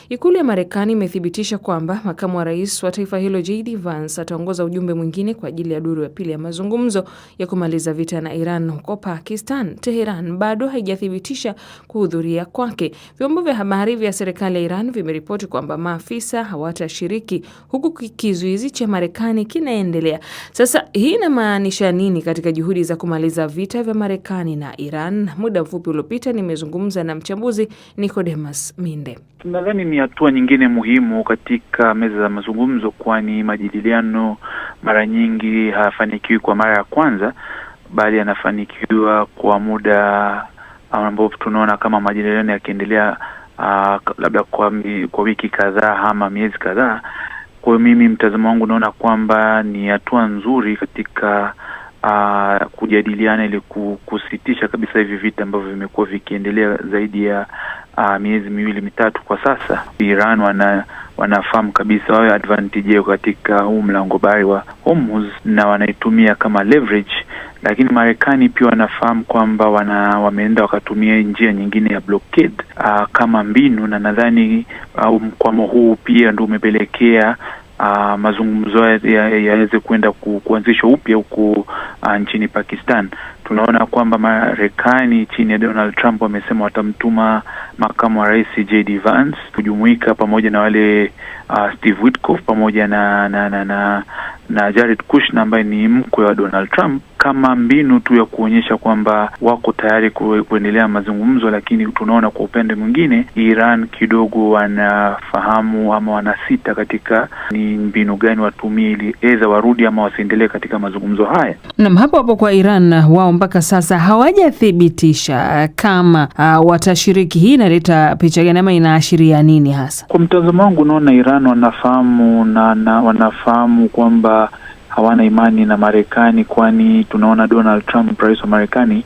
Ikulu ya Marekani imethibitisha kwamba makamu wa rais wa taifa hilo JD Vance ataongoza ujumbe mwingine kwa ajili ya duru ya pili ya mazungumzo ya kumaliza vita na Iran huko Pakistan. Tehran bado haijathibitisha kuhudhuria kwake. Vyombo vya habari vya serikali ya Iran vimeripoti kwamba maafisa hawatashiriki huku kizuizi cha Marekani kinaendelea. Sasa hii inamaanisha nini katika juhudi za kumaliza vita vya Marekani na Iran? Muda mfupi uliopita nimezungumza na mchambuzi Nicodemus Minde. Nadhani ni hatua nyingine muhimu katika meza za mazungumzo, kwani majadiliano mara nyingi hayafanikiwi kwa mara ya kwanza, bali yanafanikiwa kwa muda ambao tunaona kama majadiliano yakiendelea labda kwa wiki kadhaa ama miezi kadhaa. Kwa hiyo mimi mtazamo wangu naona kwamba ni hatua nzuri katika kujadiliana ili kusitisha kabisa hivi vita ambavyo vimekuwa vikiendelea zaidi ya miezi miwili mitatu kwa sasa. Iran wanafahamu kabisa wao advantage yao katika huu mlango bahari wa Hormuz na wanaitumia kama leverage, lakini Marekani pia wanafahamu kwamba wameenda wakatumia njia nyingine ya blockade kama mbinu, na nadhani mkwamo huu pia ndio umepelekea mazungumzo yaweze kwenda kuanzishwa upya huko nchini Pakistan. Tunaona kwamba Marekani chini ya Donald Trump wamesema watamtuma makamu wa rais JD Vance kujumuika pamoja na wale Steve Witkoff pamoja na Jared Kushner ambaye ni mkwe wa Donald Trump, kama mbinu tu ya kuonyesha kwamba wako tayari kuendelea mazungumzo. Lakini tunaona kwa upande mwingine Iran kidogo wanafahamu ama wanasita katika ni mbinu gani watumie ili aidha warudi ama wasiendelee katika mazungumzo haya. Na hapo kwa Iran, wao mpaka sasa hawajathibitisha kama watashiriki. Hii inaleta picha gani ama inaashiria nini hasa? Kwa mtazamo wangu naona Iran wanafahamu na wanafahamu kwamba hawana imani na Marekani, kwani tunaona Donald Trump, rais wa Marekani,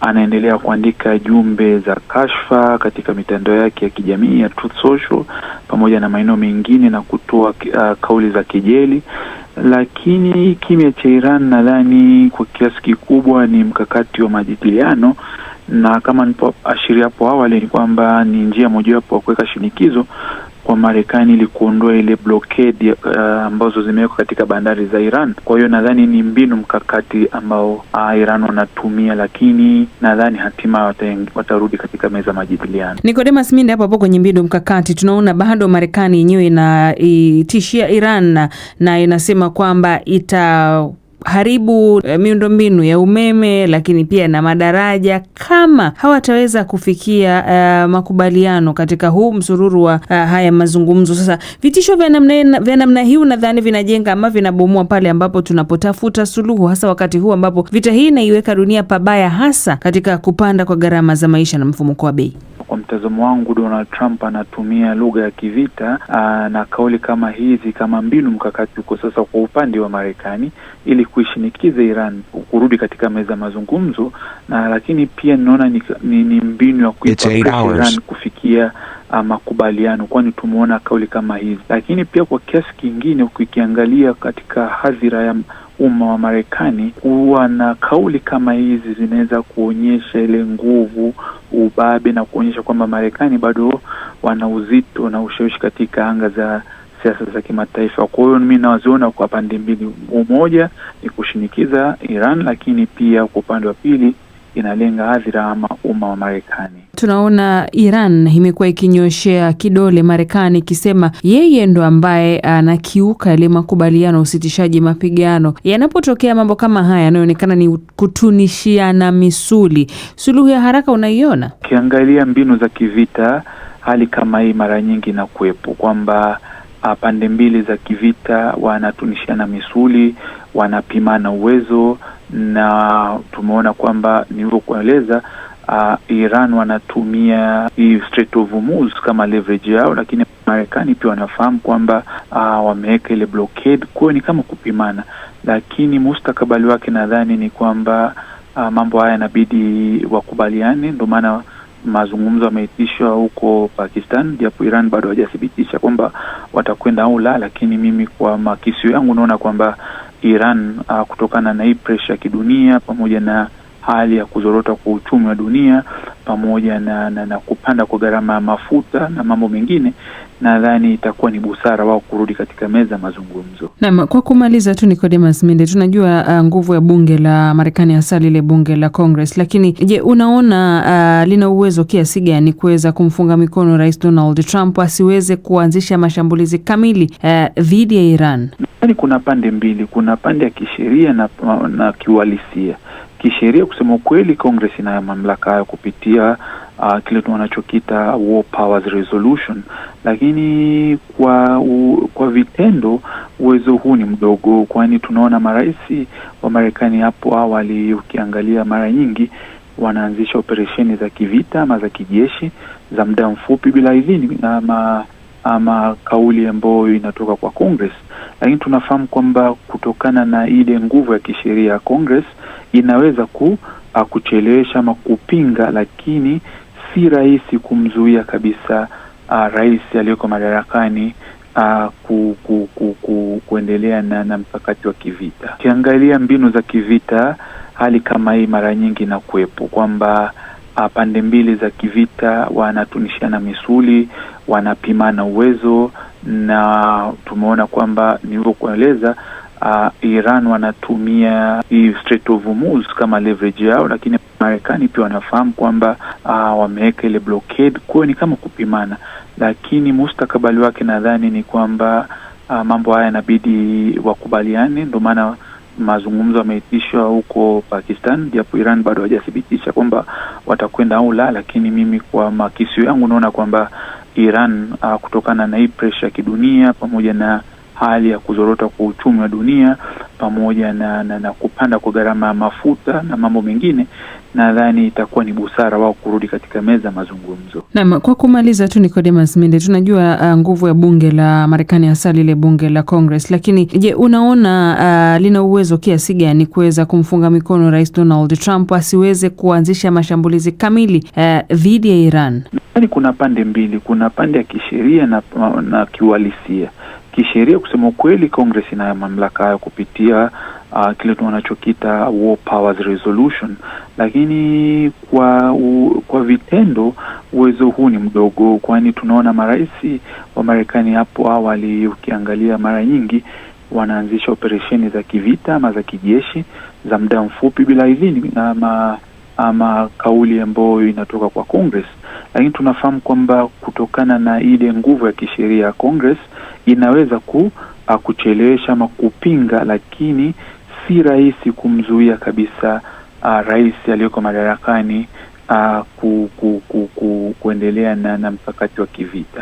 anaendelea kuandika jumbe za kashfa katika mitandao yake ya kijamii ya Truth Social pamoja na maeneo mengine na kutoa kauli za kejeli. Lakini kimya cha Iran nadhani kwa kiasi kikubwa ni mkakati wa majadiliano, na kama nilipoashiria hapo awali ni kwamba ni njia mojawapo ya kuweka shinikizo kwa Marekani ili kuondoa ile blockade ambazo zimewekwa katika bandari za Iran. Kwa hiyo nadhani ni mbinu mkakati ambao Iran wanatumia, lakini nadhani hatima watarudi katika meza majadiliano. Nicodemus Minde, hapo kwenye mbinu mkakati tunaona bado Marekani yenyewe inatishia Iran na inasema kwamba haribu miundombinu ya umeme lakini pia na madaraja kama hawataweza kufikia makubaliano katika huu msururu wa haya mazungumzo. Sasa vitisho vya namna hii nadhani vinajenga ama vinabomoa pale ambapo tunapotafuta suluhu, hasa wakati huu ambapo vita hii inaiweka dunia pabaya, hasa katika kupanda kwa gharama za maisha na mfumuko wa bei. Kwa mtazamo wangu Donald Trump anatumia lugha ya kivita na kauli kama hizi kama mbinu mkakati huko sasa kwa upande wa Marekani ili kuishinikiza Iran kurudi katika meza mazungumzo, na lakini pia naona ni mbinu ya kuipa Iran kufikia makubaliano, kwani tumeona kauli kama hizi. Lakini pia kwa kiasi kingine ukiangalia katika hadhira ya umma wa Marekani, kuwa na kauli kama hizi zinaweza kuonyesha ile nguvu, ubabe, na kuonyesha kwamba Marekani bado wana uzito na ushawishi katika anga za siasa za kimataifa. Kwa hiyo mimi nawaziona kwa pande mbili, umoja ni kushinikiza Iran, lakini pia kwa upande wa pili inalenga hadhira ama umma wa Marekani. Tunaona Iran imekuwa ikinyoshea kidole Marekani ikisema yeye ndo ambaye anakiuka ile makubaliano usitishaji mapigano. Yanapotokea mambo kama haya yanaonekana ni kutunishiana misuli, suluhu ya haraka unaiona? Ukiangalia mbinu za kivita, hali kama hii mara nyingi na kuwepo kwamba pande mbili za kivita wanatunishiana misuli, wanapimana uwezo, na tumeona kwamba nilivyokueleza Iran wanatumia hii Strait of Hormuz kama leverage yao, lakini Marekani pia wanafahamu kwamba wameweka ile blockade, kwa ni kama kupimana. Lakini mustakabali wake nadhani ni kwamba mambo haya inabidi wakubaliane, ndio maana mazungumzo yameitishwa huko Pakistan, japo Iran bado hajathibitisha kwamba watakwenda au la. Lakini mimi kwa makisio yangu naona kwamba Iran kutokana na hii pressure ya kidunia pamoja na hali ya kuzorota kwa uchumi wa dunia pamoja na kupanda kwa gharama ya mafuta na mambo mengine, nadhani itakuwa ni busara wao kurudi katika meza mazungumzo. Naam, kwa kumaliza tu Nicodemus Minde, tunajua nguvu ya bunge la Marekani, hasa lile bunge la Congress, lakini je, unaona lina uwezo kiasi gani kuweza kumfunga mikono Rais Donald Trump asiweze kuanzisha mashambulizi kamili dhidi ya Iran? Yaani kuna pande mbili, kuna pande ya kisheria na kiuhalisia. Kisheria, kusema ukweli, Congress ina mamlaka hayo kupitia kile tunachokita War Powers Resolution, lakini kwa vitendo uwezo huu ni mdogo, kwani tunaona marais wa Marekani hapo awali, ukiangalia mara nyingi wanaanzisha operesheni za kivita ama za kijeshi za muda mfupi bila idhini ama kauli ambayo inatoka kwa Congress. Lakini tunafahamu kwamba kutokana na ile nguvu ya kisheria ya Congress inaweza kuchelewesha ama kupinga, lakini si rahisi kumzuia kabisa rais aliyeko madarakani kuendelea na mkakati wa kivita. Ukiangalia mbinu za kivita, hali kama hii mara nyingi inakuwepo kwamba pande mbili za kivita wanatunishiana misuli, wanapimana uwezo, na tumeona kwamba nilivyokueleza, Iran wanatumia hii Strait of Hormuz kama leverage yao, lakini Marekani pia wanafahamu kwamba wameweka ile blockade, kwa ni kama kupimana. Lakini mustakabali wake nadhani ni kwamba mambo haya inabidi wakubaliane, ndio maana mazungumzo yameitishwa huko Pakistan, japo Iran bado hajathibitisha kwamba watakwenda au la, lakini mimi kwa makisio yangu naona kwamba Iran kutokana na hii pressure ya kidunia pamoja na hali ya kuzorota kwa uchumi wa dunia pamoja na kupanda kwa gharama ya mafuta na mambo mengine, nadhani itakuwa ni busara wao kurudi katika meza mazungumzo. Naam, kwa kumaliza tu Nicodemus Minde, tunajua nguvu ya bunge la Marekani, hasa lile bunge la Congress, lakini je, unaona lina uwezo kiasi gani kuweza kumfunga mikono Rais Donald Trump asiweze kuanzisha mashambulizi kamili dhidi ya Iran? Yaani kuna pande mbili, kuna pande ya kisheria na kiuhalisia. Kisheria, kusema ukweli, Congress ina mamlaka hayo kupitia kile tunachokita War Powers Resolution, lakini kwa vitendo uwezo huu ni mdogo, kwani tunaona marais wa Marekani hapo awali, ukiangalia mara nyingi wanaanzisha operesheni za kivita ama za kijeshi za muda mfupi bila idhini ama kauli ambayo inatoka kwa Congress. Lakini tunafahamu kwamba kutokana na ile nguvu ya kisheria ya Congress inaweza kuchelewesha ama kupinga, lakini si rahisi kumzuia kabisa rais aliyeko madarakani kuendelea na mkakati wa kivita.